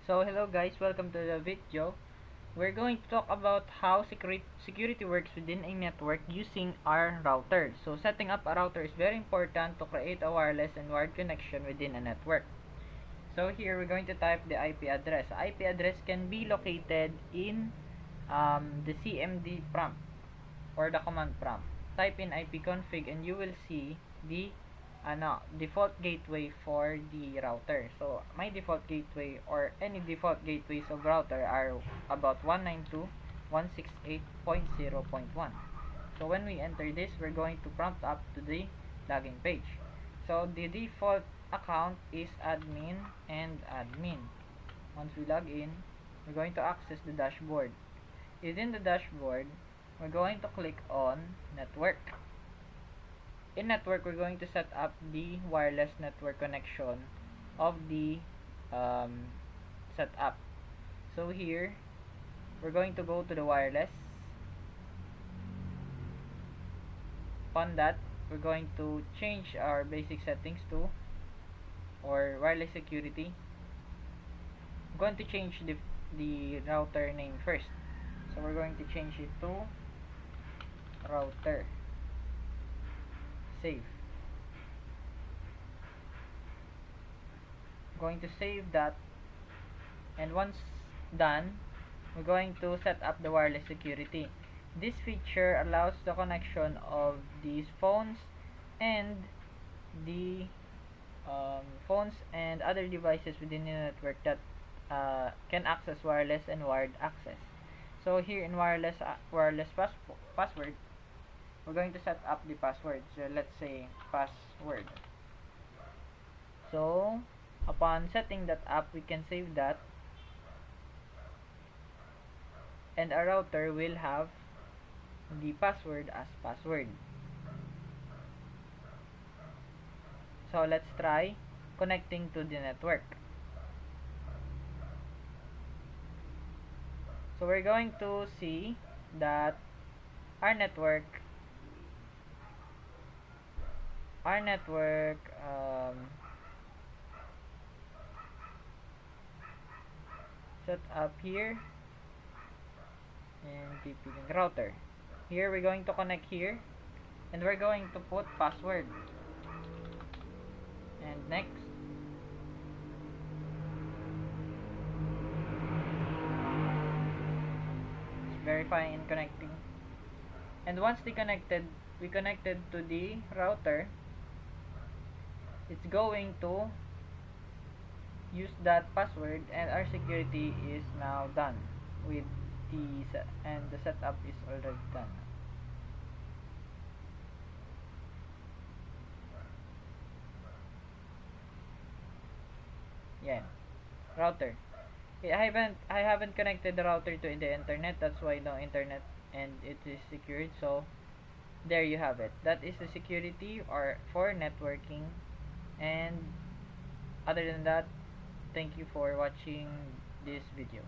So hello guys, welcome to the video. We're going to talk about how security works within a network using our router. So setting up a router is very important to create a wireless and wired connection within a network. So here we're going to type the IP address. IP address can be located in the CMD prompt or the command prompt. Type in ipconfig and you will see the default gateway for the router. So my default gateway or any default gateways of router are about 192.168.0.1. So when we enter this, we're going to prompt up to the login page. So the default account is admin and admin. Once we log in, we're going to access the dashboard. Within the dashboard, we're going to click on network. In network, we're going to set up the wireless network connection of the setup. So here, we're going to go to the wireless. Upon that, we're going to change our basic settings to or wireless security. I'm going to change the router name first. So we're going to change it to router. Save. I'm going to save that, and once done, we're going to set up the wireless security. This feature allows the connection of these and the phones and other devices within the network that can access wireless and wired access. So here in wireless password, we're going to set up the password. So let's say password. So upon setting that up, we can save that, and our router will have the password as password. So let's try connecting to the network. So we're going to see that our network set up here in TP-Link router. Here we're going to connect here, and we're going to put password, and next. It's verifying and connecting, and once we connected to the router, it's going to use that password, and our security is now done with the setup is already done. Yeah, router. Okay, I haven't connected the router to the internet. That's why no internet, and it is secured. So there you have it. That is the security or for networking. And other than that, thank you for watching this video.